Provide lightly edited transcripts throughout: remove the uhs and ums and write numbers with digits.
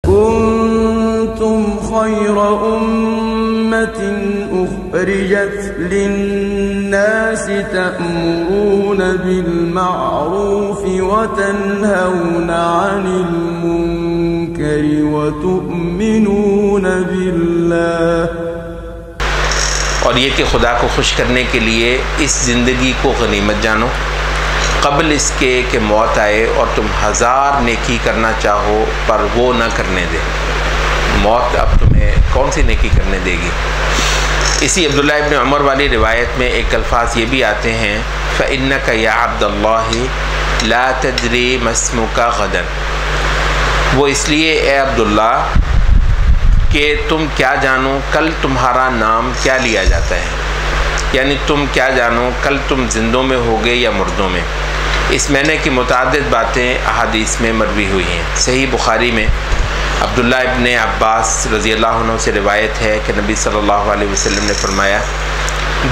كنتم خير أمة أخرجت للناس تأمرون بالمعروف وتنهون عن المنكر وتؤمنون بالله. اور یہ کہ خدا کو خوش کرنے کے لیے اس زندگی کو غنیمت جانو قبل اس کے کہ موت آئے اور تم ہزار نیکی کرنا چاہو پر وہ نہ کرنے دے. موت اب تمہیں کون سی نیکی کرنے دے گی. اسی عبداللہ ابن عمر والی روایت میں ایک الفاظ یہ بھی آتے ہیں فَإِنَّكَ يَا عَبْدَ اللَّهِ لَا تَدْرِي مَا اسْمُكَ غَدًا. وہ اس لیے اے عبداللہ کہ تم کیا جانو کل تمہارا نام کیا لیا جاتا ہے، یعنی تم کیا جانو کل تم زندوں میں ہوگے یا مردوں میں. اس معنی کی متعدد باتیں احادیث میں مروی ہوئی ہیں. صحیح بخاری میں عبداللہ ابن عباس رضی اللہ عنہ سے روایت ہے کہ نبی صلی اللہ علیہ وسلم نے فرمایا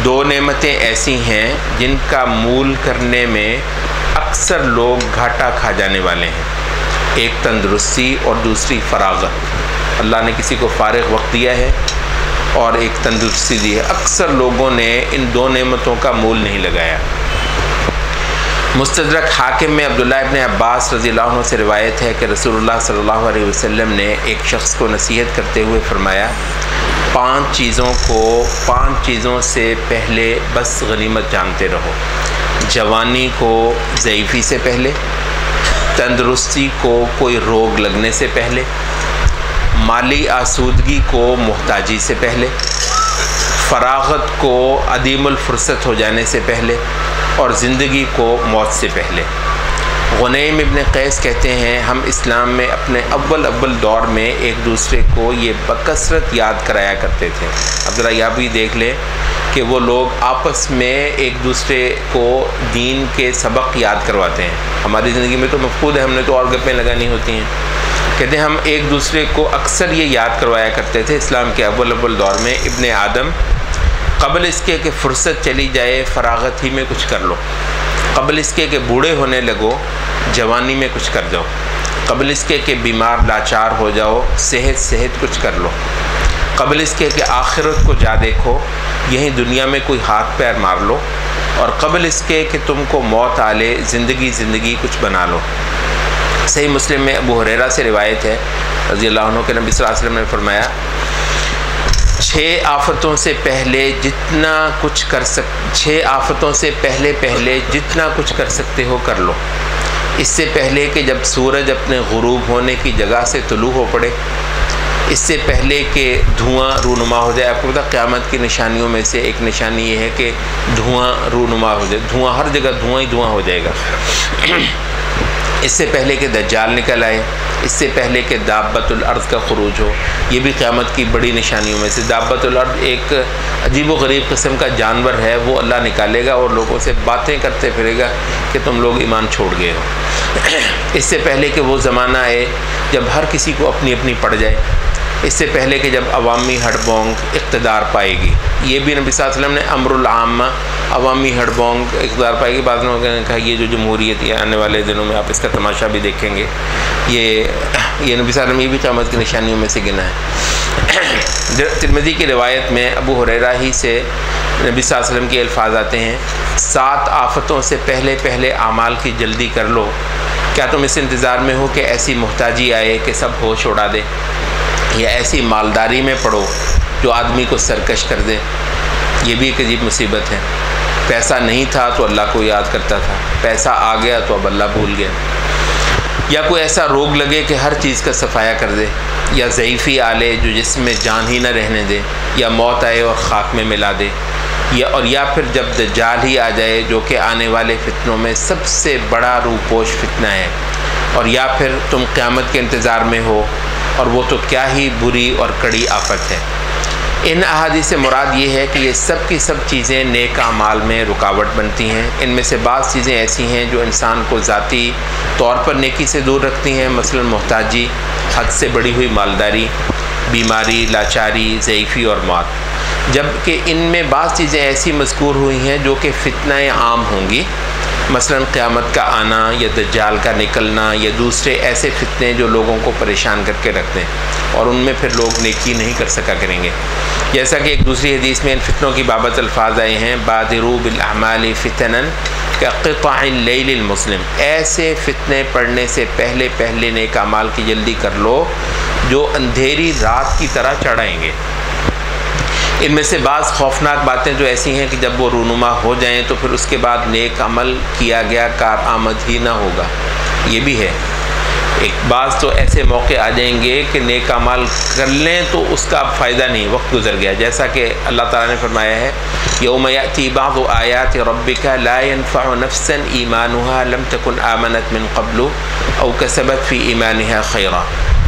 دو نعمتیں ایسی ہیں جن کا مول کرنے میں اکثر لوگ گھاٹا کھا جانے والے ہیں، ایک تندرستی اور دوسری فراغت. اللہ نے کسی کو فارغ وقت دیا ہے اور ایک تندرستی دی ہے. اکثر لوگوں نے ان دو نعمتوں کا مول نہیں لگایا. مستدرک حاکم میں عبداللہ ابن عباس رضی اللہ عنہ سے روایت ہے کہ رسول اللہ صلی اللہ علیہ وسلم نے ایک شخص کو نصیحت کرتے ہوئے فرمایا 5 چیزوں سے پہلے بس غنیمت جانتے رہو. جوانی کو ضعیفی سے پہلے، تندرستی کو کوئی روگ لگنے سے پہلے، مالی آسودگی کو محتاجی سے پہلے، فراغت کو عدیم الفرصت ہو جانے سے پہلے، اور زندگی کو موت سے پہلے. غنیم ابن قیس کہتے ہیں ہم اسلام میں اپنے اول دور میں ایک دوسرے کو یہ بکثرت یاد کرایا کرتے تھے. اب ذرا یہ بھی دیکھ لیں کہ وہ لوگ آپس میں ایک دوسرے کو دین کے سبق یاد کرواتے ہیں. ہماری زندگی میں تو مفقود ہے، ہم نے تو اور گپیں لگانی ہوتی ہیں. کہتے ہیں ہم ایک دوسرے کو اکثر یہ یاد کروایا کرتے تھے اسلام کے اول دور میں ابن آدم قبل اس کے کہ فرصت چلی جائے فراغت ہی میں کچھ کر لو، قبل اس کے کہ بوڑھے ہونے لگو جوانی میں کچھ کر جاؤ، قبل اس کے کہ بیمار لاچار ہو جاؤ صحت کچھ کر لو، قبل اس کے کہ آخرت کو جا دیکھو یہیں دنیا میں کوئی ہاتھ پیر مار لو، اور قبل اس کے کہ تم کو موت آ لے زندگی کچھ بنا لو. صحیح مسلم میں ابو ہریرہ سے روایت ہے رضی اللہ عنہ کہ نبی صلی اللہ علیہ وسلم نے فرمایا 6 آفتوں سے پہلے جتنا کچھ کر سکتے ہو کر لو. اس سے پہلے کہ جب سورج اپنے غروب ہونے کی جگہ سے طلوع ہو پڑے، اس سے پہلے کہ دھواں رونما ہو جائے. آپ کو پتہ قیامت کی نشانیوں میں سے ایک نشانی یہ ہے کہ دھواں رونما ہو جائے، دھواں ہر جگہ دھواں ہی دھواں ہو جائے گا. اس سے پہلے کہ دجال نکل آئے، اس سے پہلے کہ دابۃ الارض کا خروج ہو. یہ بھی قیامت کی بڑی نشانیوں میں سے. دابۃ الارض ایک عجیب و غریب قسم کا جانور ہے، وہ اللہ نکالے گا اور لوگوں سے باتیں کرتے پھرے گا کہ تم لوگ ایمان چھوڑ گئے ہو. اس سے پہلے کہ وہ زمانہ آئے جب ہر کسی کو اپنی پڑ جائے، اس سے پہلے کہ جب عوامی ہڑ بونگ اقتدار پائے گی. یہ بھی نبی صلی اللہ علیہ وسلم نے امر العامہ عوامی ہڑ بونگ اقتدار پائے گی. بعض لوگوں نے کہا یہ جو جمہوریت ہے آنے والے دنوں میں آپ اس کا تماشا بھی دیکھیں گے. یہ نبی صلی اللہ علیہ وسلم یہ بھی قیامت کی نشانیوں میں سے گنا ہے. ترمذی کی روایت میں ابو ہریرہ ہی سے نبی صلی اللہ علیہ وسلم کے الفاظ آتے ہیں 7 آفتوں سے پہلے اعمال کی جلدی کر لو. کیا تم اس انتظار میں ہو کہ ایسی محتاجی آئے کہ سب ہوش اڑا دے، یا ایسی مالداری میں پڑو جو آدمی کو سرکش کر دے؟ یہ بھی ایک عجیب مصیبت ہے. پیسہ نہیں تھا تو اللہ کو یاد کرتا تھا، پیسہ آ گیا تو اب اللہ بھول گیا. یا کوئی ایسا روگ لگے کہ ہر چیز کا صفایا کر دے، یا ضعیفی آلے جو جسم میں جان ہی نہ رہنے دے، یا موت آئے اور خاک میں ملا دے، یا پھر جب دجال ہی آ جائے جو کہ آنے والے فتنوں میں سب سے بڑا روپوش فتنہ ہے، اور یا پھر تم قیامت کے انتظار میں ہو اور وہ تو کیا ہی بری اور کڑی آفت ہے. ان احادیث سے مراد یہ ہے کہ یہ سب کی سب چیزیں نیک اعمال میں رکاوٹ بنتی ہیں. ان میں سے بعض چیزیں ایسی ہیں جو انسان کو ذاتی طور پر نیکی سے دور رکھتی ہیں، مثلا محتاجی، حد سے بڑی ہوئی مالداری، بیماری، لاچاری، ضعیفی اور موت. جبکہ ان میں بعض چیزیں ایسی مذکور ہوئی ہیں جو کہ فتنہ عام ہوں گی، مثلا قیامت کا آنا یا دجال کا نکلنا یا دوسرے ایسے فتنے جو لوگوں کو پریشان کر کے رکھتے ہیں اور ان میں پھر لوگ نیکی نہیں کر سکا کریں گے. جیسا کہ ایک دوسری حدیث میں ان فتنوں کی بابت الفاظ آئے ہیں بادروا بالاعمال فتنا کقطع اللیل المظلم، ایسے فتنے پڑنے سے پہلے نیک اعمال کی جلدی کر لو جو اندھیری رات کی طرح چڑھائیں گے. ان میں سے بعض خوفناک باتیں جو ایسی ہیں کہ جب وہ رونما ہو جائیں تو پھر اس کے بعد نیک عمل کیا گیا کارآمد ہی نہ ہوگا. یہ بھی ہے ایک بعض تو ایسے موقع آ جائیں گے کہ نیک عمل کر لیں تو اس کا اب فائدہ نہیں، وقت گزر گیا. جیسا کہ اللہ تعالیٰ نے فرمایا ہے یوم یأتی بعض آیات ربک لا ينفع نفسا ایمانها لم تکن آمنت من قبل او کسبت فی ایمانها خیرا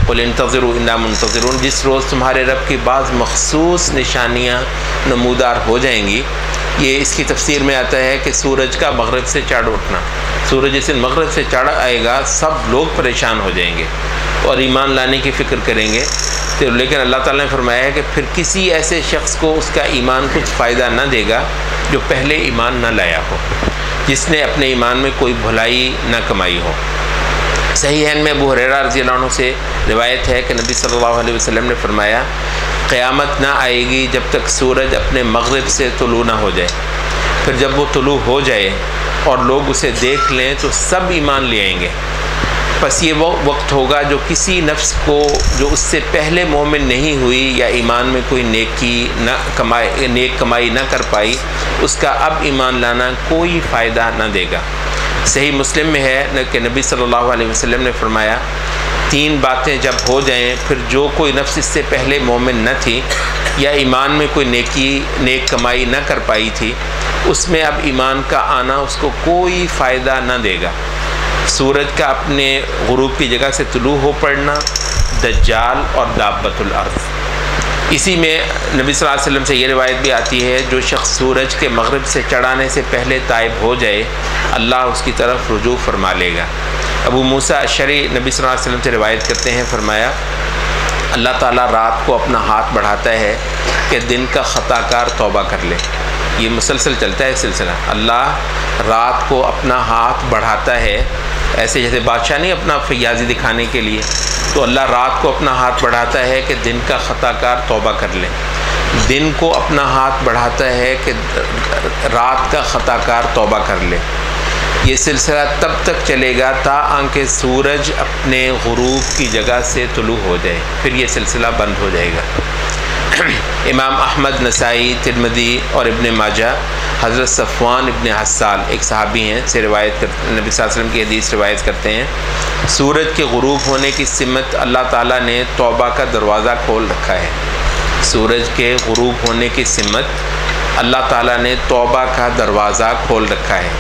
قل انتظروا انا منتظرون. جس روز تمہارے رب کی بعض مخصوص نشانیاں نمودار ہو جائیں گی. یہ اس کی تفسیر میں آتا ہے کہ سورج کا مغرب سے چڑھ اٹھنا، سورج جس دن مغرب سے چڑھ آئے گا سب لوگ پریشان ہو جائیں گے اور ایمان لانے کی فکر کریں گے. لیکن اللہ تعالیٰ نے فرمایا ہے کہ پھر کسی ایسے شخص کو اس کا ایمان کچھ فائدہ نہ دے گا جو پہلے ایمان نہ لایا ہو، جس نے اپنے ایمان میں کوئی بھلائی نہ کمائی ہو. صحیحین میں ابو ہریرہ رضی اللہ عنہ سے روایت ہے کہ نبی صلی اللہ علیہ وسلم نے فرمایا قیامت نہ آئے گی جب تک سورج اپنے مغرب سے طلوع نہ ہو جائے. پھر جب وہ طلوع ہو جائے اور لوگ اسے دیکھ لیں تو سب ایمان لے آئیں گے. بس یہ وہ وقت ہوگا جو کسی نفس کو جو اس سے پہلے مومن نہیں ہوئی یا ایمان میں کوئی نیک کمائی نہ کر پائی، اس کا اب ایمان لانا کوئی فائدہ نہ دے گا. صحیح مسلم میں ہے کہ نبی صلی اللہ علیہ وسلم نے فرمایا 3 باتیں جب ہو جائیں پھر جو کوئی نفس اس سے پہلے مومن نہ تھی یا ایمان میں کوئی نیک کمائی نہ کر پائی تھی، اس میں اب ایمان کا آنا اس کو کوئی فائدہ نہ دے گا. سورج کا اپنے غروب کی جگہ سے طلوع ہو پڑنا، دجال اور دابۃ الارض. اسی میں نبی صلی اللہ علیہ وسلم سے یہ روایت بھی آتی ہے جو شخص سورج کے مغرب سے چڑھانے سے پہلے طائب ہو جائے اللہ اس کی طرف رجوع فرما لے گا. ابو موسیٰ اشعری نبی صلی اللہ علیہ وسلم سے روایت کرتے ہیں، فرمایا اللہ تعالیٰ رات کو اپنا ہاتھ بڑھاتا ہے کہ دن کا خطا کار توبہ کر لے. یہ مسلسل چلتا ہے سلسلہ. اللہ رات کو اپنا ہاتھ بڑھاتا ہے، ایسے جیسے بادشاہ نہیں اپنا فیاضی دکھانے کے لیے، تو اللہ رات کو اپنا ہاتھ بڑھاتا ہے کہ دن کا خطا کار توبہ کر لے. دن کو اپنا ہاتھ بڑھاتا ہے کہ رات کا خطا کار توبہ کر لے. یہ سلسلہ تب تک چلے گا تاکہ سورج اپنے غروب کی جگہ سے طلوع ہو جائے، پھر یہ سلسلہ بند ہو جائے گا. امام احمد، نسائی، ترمذی اور ابن ماجہ حضرت صفوان ابن حسال ایک صحابی ہیں سے روایت کرتے، نبی صلی اللہ علیہ وسلم کی حدیث روایت کرتے ہیں سورج کے غروب ہونے کی سمت اللہ تعالیٰ نے توبہ کا دروازہ کھول رکھا ہے. سورج کے غروب ہونے کی سمت اللہ تعالیٰ نے توبہ کا دروازہ کھول رکھا ہے،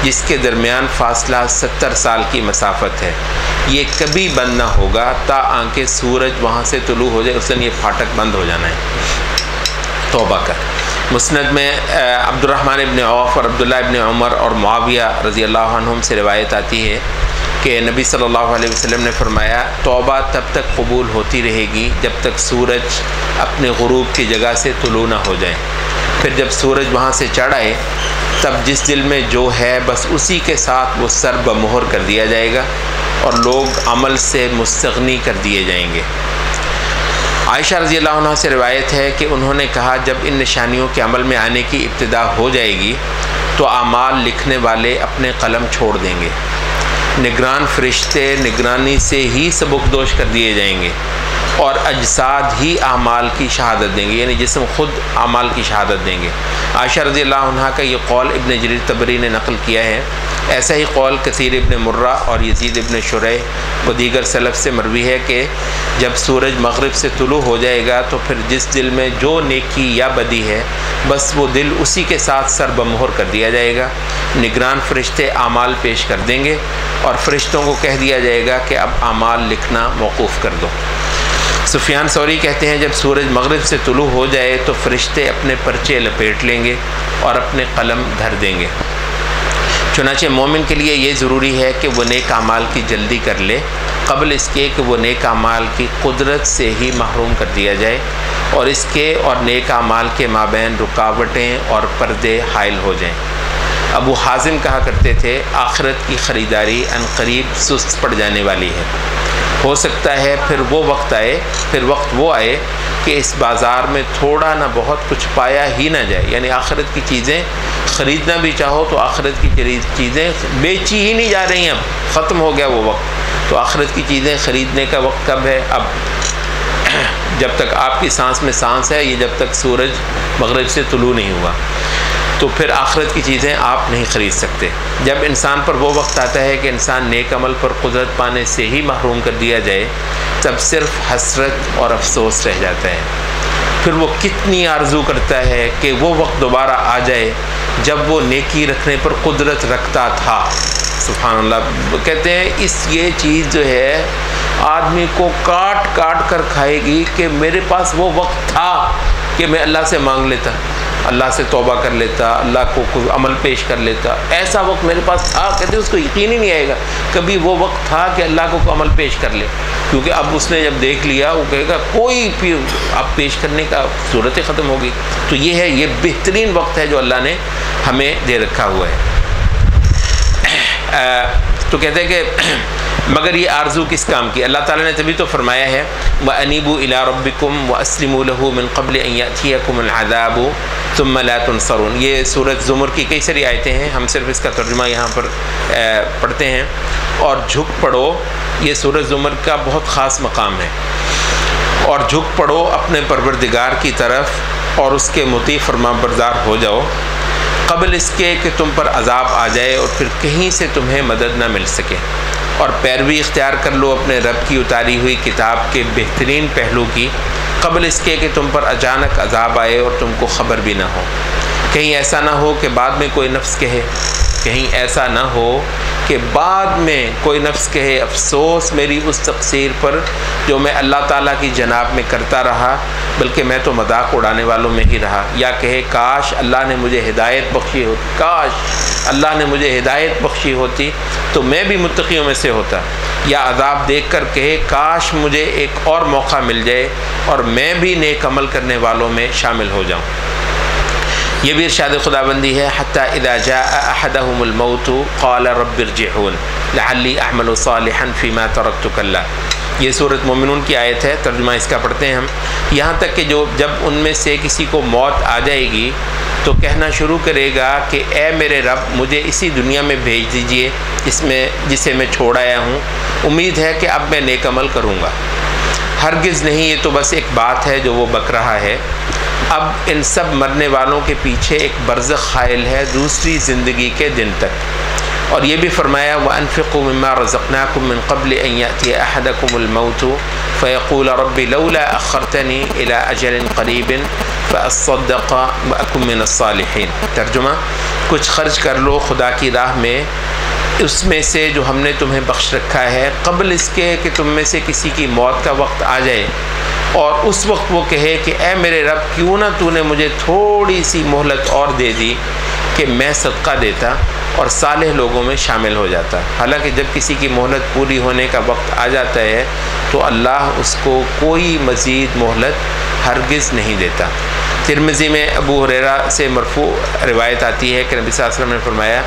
جس کے درمیان فاصلہ 70 سال کی مسافت ہے. یہ کبھی بند نہ ہوگا تاکہ سورج وہاں سے طلوع ہو جائے، اس دن یہ پھاٹک بند ہو جانا ہے توبہ کا. مسند میں عبد الرحمن ابن عوف اور عبداللہ ابن عمر اور معاویہ رضی اللہ عنہم سے روایت آتی ہے کہ نبی صلی اللہ علیہ وسلم نے فرمایا توبہ تب تک قبول ہوتی رہے گی جب تک سورج اپنے غروب کی جگہ سے طلوع نہ ہو جائے. پھر جب سورج وہاں سے چڑھ آئے تب جس دل میں جو ہے بس اسی کے ساتھ وہ سر بمہر کر دیا جائے گا اور لوگ عمل سے مستغنی کر دیے جائیں گے. عائشہ رضی اللہ عنہ سے روایت ہے کہ انہوں نے کہا جب ان نشانیوں کے عمل میں آنے کی ابتدا ہو جائے گی تو اعمال لکھنے والے اپنے قلم چھوڑ دیں گے. نگران فرشتے نگرانی سے ہی سبکدوش کر دیے جائیں گے اور اجساد ہی اعمال کی شہادت دیں گے، یعنی جسم خود اعمال کی شہادت دیں گے. عائشہ رضی اللہ عنہ کا یہ قول ابن جریر طبری نے نقل کیا ہے. ایسا ہی قول کثیر ابن مرہ اور یزید ابن شریح و دیگر سلف سے مروی ہے کہ جب سورج مغرب سے طلوع ہو جائے گا تو پھر جس دل میں جو نیکی یا بدی ہے بس وہ دل اسی کے ساتھ سر بمہر کر دیا جائے گا. نگران فرشتے اعمال پیش کر دیں گے اور فرشتوں کو کہہ دیا جائے گا کہ اب اعمال لکھنا موقوف کر دو. سفیان ثوری کہتے ہیں جب سورج مغرب سے طلوع ہو جائے تو فرشتے اپنے پرچے لپیٹ لیں گے اور اپنے قلم دھر دیں گے. چنانچہ مومن کے لیے یہ ضروری ہے کہ وہ نیک اعمال کی جلدی کر لے قبل اس کے کہ وہ نیک اعمال کی قدرت سے ہی محروم کر دیا جائے اور اس کے اور نیک اعمال کے مابین رکاوٹیں اور پردے حائل ہو جائیں. ابو حازم کہا کرتے تھے آخرت کی خریداری عنقریب سست پڑ جانے والی ہے، ہو سکتا ہے پھر وقت وہ آئے کہ اس بازار میں تھوڑا نہ بہت کچھ پایا ہی نہ جائے، یعنی آخرت کی چیزیں خریدنا بھی چاہو تو آخرت کی چیزیں بیچی ہی نہیں جا رہی ہیں، اب ختم ہو گیا وہ وقت۔ تو آخرت کی چیزیں خریدنے کا وقت کب ہے؟ اب جب تک آپ کی سانس میں سانس ہے، یہ جب تک سورج مغرب سے طلوع نہیں ہوا، تو پھر آخرت کی چیزیں آپ نہیں خرید سکتے۔ جب انسان پر وہ وقت آتا ہے کہ انسان نیک عمل پر قدرت پانے سے ہی محروم کر دیا جائے، تب صرف حسرت اور افسوس رہ جاتا ہے۔ پھر وہ کتنی آرزو کرتا ہے کہ وہ وقت دوبارہ آ جائے جب وہ نیکی رکھنے پر قدرت رکھتا تھا۔ سبحان اللہ، کہتے ہیں یہ چیز جو ہے آدمی کو کاٹ کاٹ کر کھائے گی کہ میرے پاس وہ وقت تھا کہ میں اللہ سے مانگ لیتا، اللہ سے توبہ کر لیتا، اللہ کو کوئی عمل پیش کر لیتا، ایسا وقت میرے پاس تھا۔ کہتے ہیں اس کو یقین ہی نہیں آئے گا کبھی وہ وقت تھا کہ اللہ کو عمل پیش کر لے، کیونکہ اب اس نے جب دیکھ لیا وہ کہے گا کوئی اب پیش کرنے کا صورت ختم ہوگی۔ تو یہ بہترین وقت ہے جو اللہ نے ہمیں دے رکھا ہوا ہے۔ تو کہتے ہیں کہ مگر یہ آرزو کس کام کی؟ اللہ تعالیٰ نے تبھی تو فرمایا ہے وَأَنِيبُوا إِلَىٰ رَبِّكُمْ وَأَسْلِمُوا لَهُ مِن قَبْلِ أَن يَأْتِيَكُمُ الْعَذَابُ ثُمَّ لَا تُنصَرُونَ۔ یہ سورۃ زمر کی کئی ساری آیتیں ہیں، ہم صرف اس کا ترجمہ یہاں پر پڑھتے ہیں۔ اور جھک پڑو، یہ سورۃ زمر کا بہت خاص مقام ہے۔ اور جھک پڑو اپنے پروردگار کی طرف اور اس کے مطیع فرما بردار ہو جاؤ قبل اس کے کہ تم پر عذاب آ جائے اور پھر کہیں سے تمہیں مدد نہ مل سکے، اور پیروی اختیار کر لو اپنے رب کی اتاری ہوئی کتاب کے بہترین پہلو کی قبل اس کے کہ تم پر اچانک عذاب آئے اور تم کو خبر بھی نہ ہو۔ کہیں ایسا نہ ہو کہ بعد میں کوئی نفس کہے افسوس میری اس تقصیر پر جو میں اللہ تعالیٰ کی جناب میں کرتا رہا، بلکہ میں تو مذاق اڑانے والوں میں ہی رہا، یا کہے کاش اللہ نے مجھے ہدایت بخشی ہوتی تو میں بھی متقیوں میں سے ہوتا، یا عذاب دیکھ کر کہے کاش مجھے ایک اور موقع مل جائے اور میں بھی نیک عمل کرنے والوں میں شامل ہو جاؤں۔ یہ بھی ارشاد خداوندی ہے حتی اذا جاء احدهم الموت قال رب ارجعون لعلی اعمل صالحا فیما ترکت کلا۔ یہ سورۃ مومنون کی آیت ہے، ترجمہ اس کا پڑھتے ہیں ہم۔ یہاں تک کہ جب ان میں سے کسی کو موت آ جائے گی تو کہنا شروع کرے گا کہ اے میرے رب مجھے اسی دنیا میں بھیج دیجئے جسے میں چھوڑ آیا ہوں، امید ہے کہ اب میں نیک عمل کروں گا۔ ہرگز نہیں، یہ تو بس ایک بات ہے جو وہ بک رہا ہے۔ اب ان سب مرنے والوں کے پیچھے ایک برزخ حائل ہے دوسری زندگی کے دن تک۔ اور یہ بھی فرمایا وَأَنفِقُوا مِمَّا رَزَقْنَاكُم مِّن قَبْلِ أَن يَأْتِيَ أَحَدَكُمُ الْمَوْتُ فَيَقُولَ رَبِّ لَوْلَا أَخَّرْتَنِي إِلَىٰ أَجَلٍ قَرِيبٍ فَأَصَّدَّقَ وَأَكُن مِّنَ الصَّالِحِينَ۔ ترجمہ، کچھ خرچ کر لو خدا کی راہ میں اس میں سے جو ہم نے تمہیں بخش رکھا ہے قبل اس کے کہ تم میں سے کسی کی موت کا وقت آ جائے، اور اس وقت وہ کہے کہ اے میرے رب کیوں نہ تو نے مجھے تھوڑی سی مہلت اور دے دی کہ میں صدقہ دیتا اور صالح لوگوں میں شامل ہو جاتا۔ حالانکہ جب کسی کی مہلت پوری ہونے کا وقت آ جاتا ہے تو اللہ اس کو کوئی مزید مہلت ہرگز نہیں دیتا۔ ترمذی میں ابو ہریرہ سے مرفوع روایت آتی ہے کہ نبی صلی اللہ علیہ وسلم نے فرمایا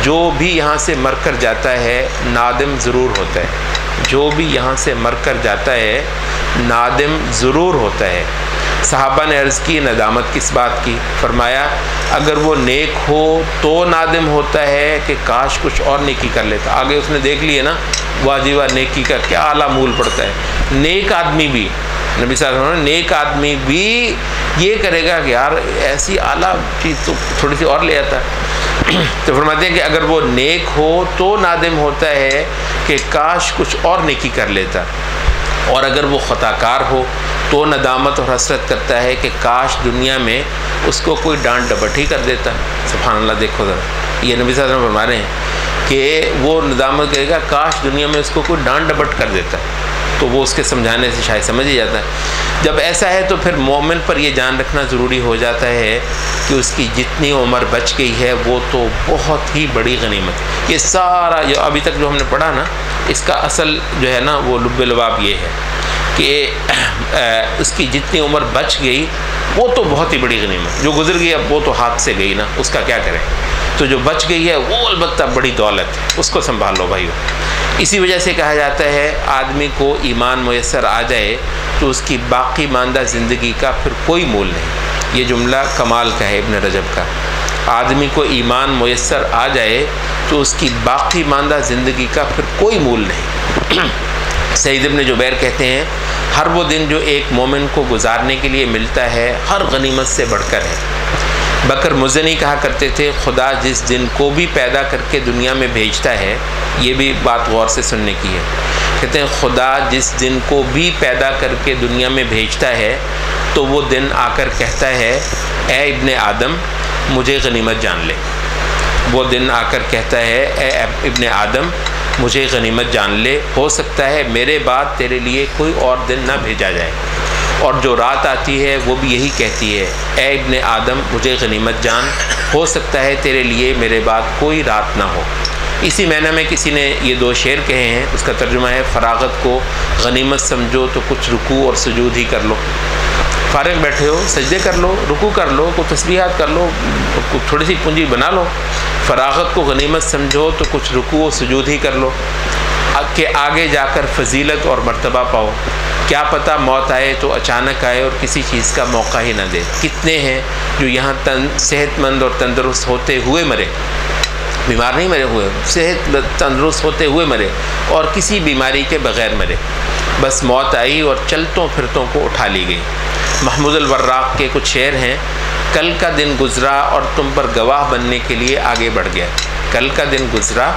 جو بھی یہاں سے مر کر جاتا ہے نادم ضرور ہوتا ہے، جو بھی یہاں سے مر کر جاتا ہے نادم ضرور ہوتا ہے۔ صحابہ نے عرض کی ندامت کس بات کی؟ فرمایا اگر وہ نیک ہو تو نادم ہوتا ہے کہ کاش کچھ اور نیکی کر لیتا۔ آگے اس نے دیکھ لیے نا واجب نیکی کا کیا اعلیٰ مول پڑتا ہے۔ نیک آدمی بھی، نبی صلی اللہ علیہ وسلم نیک آدمی بھی یہ کرے گا کہ یار ایسی اعلیٰ چیز تو تھوڑی سی اور لے آتا۔ تو فرماتے ہیں کہ اگر وہ نیک ہو تو نادم ہوتا ہے کہ کاش کچھ اور نیکی کر لیتا، اور اگر وہ خطا کار ہو تو ندامت اور حسرت کرتا ہے کہ کاش دنیا میں اس کو کوئی ڈانٹ ڈپٹ ہی کر دیتا۔ سبحان اللہ، دیکھو ذرا، یہ نبی صلی اللہ علیہ وسلم فرما رہے ہیں کہ وہ ندامت کرے گا کاش دنیا میں اس کو کوئی ڈانٹ ڈپٹ کر دیتا، تو وہ اس کے سمجھانے سے شاید سمجھ ہی جاتا ہے۔ جب ایسا ہے تو پھر مومن پر یہ جان رکھنا ضروری ہو جاتا ہے کہ اس کی جتنی عمر بچ گئی ہے وہ تو بہت ہی بڑی غنیمت۔ یہ سارا جو ابھی تک جو ہم نے پڑھا نا، اس کا اصل جو ہے نا وہ لب لباب یہ ہے کہ اس کی جتنی عمر بچ گئی وہ تو بہت ہی بڑی غنیمت، جو گزر گئی اب وہ تو ہاتھ سے گئی نا، اس کا کیا کریں۔ تو جو بچ گئی ہے وہ البتہ بڑی دولت ہے، اس کو سنبھال لو بھائیو۔ اسی وجہ سے کہا جاتا ہے آدمی کو ایمان میسر آ جائے تو اس کی باقی ماندہ زندگی کا پھر کوئی مول نہیں۔ یہ جملہ کمال کا ہے ابن رجب کا، آدمی کو ایمان میسر آ جائے تو اس کی باقی ماندہ زندگی کا پھر کوئی مول نہیں۔ سعید ابن جبیر کہتے ہیں ہر وہ دن جو ایک مومن کو گزارنے کے لیے ملتا ہے ہر غنیمت سے بڑھ کر ہے۔ بکر مزنی کہا کرتے تھے خدا جس دن کو بھی پیدا کر کے دنیا میں بھیجتا ہے، یہ بھی بات غور سے سننے کی ہے، کہتے ہیں خدا جس دن کو بھی پیدا کر کے دنیا میں بھیجتا ہے تو وہ دن آ کر کہتا ہے اے ابن آدم مجھے غنیمت جان لے۔ وہ دن آ کر کہتا ہے اے ابن آدم مجھے غنیمت جان لے، ہو سکتا ہے میرے بعد تیرے لیے کوئی اور دن نہ بھیجا جائے۔ اور جو رات آتی ہے وہ بھی یہی کہتی ہے اے ابن آدم مجھے غنیمت جان، ہو سکتا ہے تیرے لیے میرے بعد کوئی رات نہ ہو۔ اسی معنی میں کسی نے یہ دو شعر کہے ہیں، اس کا ترجمہ ہے فراغت کو غنیمت سمجھو تو کچھ رکوع اور سجود ہی کر لو۔ فارغ بیٹھے ہو سجدے کر لو، رکوع کر لو، کوئی تسبیحات کر لو، تھوڑی سی پونجی بنا لو۔ فراغت کو غنیمت سمجھو تو کچھ رکوع و سجود ہی کر لو کہ آگے جا کر فضیلت اور مرتبہ پاؤ۔ کیا پتہ موت آئے تو اچانک آئے اور کسی چیز کا موقع ہی نہ دے۔ کتنے ہیں جو یہاں صحت مند اور تندرست ہوتے ہوئے مرے، بیمار نہیں مرے ہوئے، صحت تندرست ہوتے ہوئے مرے اور کسی بیماری کے بغیر مرے، بس موت آئی اور چلتوں پھرتوں کو اٹھا لی گئی۔ محمود الوراق کے کچھ شعر ہیں، کل کا دن گزرا اور تم پر گواہ بننے کے لیے آگے بڑھ گیا۔ کل کا دن گزرا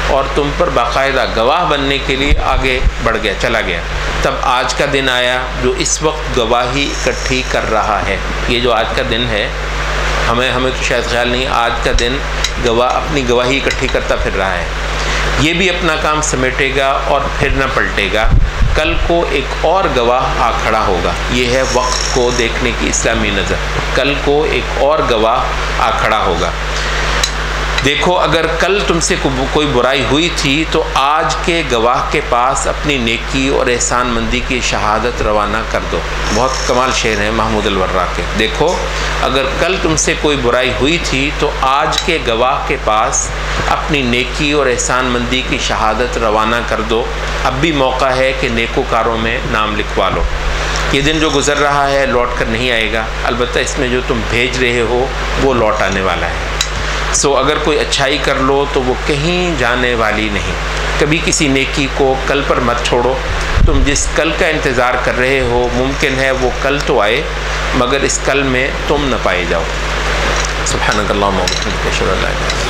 اور تم پر باقاعدہ گواہ بننے کے لیے آگے بڑھ گیا، چلا گیا، تب آج کا دن آیا جو اس وقت گواہی اکٹھی کر رہا ہے۔ یہ جو آج کا دن ہے ہمیں تو شاید خیال نہیں، آج کا دن اپنی گواہی اکٹھی کرتا پھر رہا ہے۔ یہ بھی اپنا کام سمیٹے گا اور پھر نہ پلٹے گا، کل کو ایک اور گواہ آ کھڑا ہوگا۔ یہ ہے وقت کو دیکھنے کی اسلامی نظر، کل کو ایک اور گواہ آ کھڑا ہوگا۔ دیکھو اگر کل تم سے کوئی برائی ہوئی تھی تو آج کے گواہ کے پاس اپنی نیکی اور احسان مندی کی شہادت روانہ کر دو۔ بہت کمال شعر ہے محمود الوراق کے۔ دیکھو اگر کل تم سے کوئی برائی ہوئی تھی تو آج کے گواہ کے پاس اپنی نیکی اور احسان مندی کی شہادت روانہ کر دو، اب بھی موقع ہے کہ نیکوکاروں میں نام لکھوا لو۔ یہ دن جو گزر رہا ہے لوٹ کر نہیں آئے گا، البتہ اس میں جو تم بھیج رہے ہو وہ لوٹ آنے والا ہے۔ سو اگر کوئی اچھائی کر لو تو وہ کہیں جانے والی نہیں۔ کبھی کسی نیکی کو کل پر مت چھوڑو، تم جس کل کا انتظار کر رہے ہو ممکن ہے وہ کل تو آئے مگر اس کل میں تم نہ پائے جاؤ۔ سبحانک اللہم و بحمدک اشہد ان لا الہ الا انت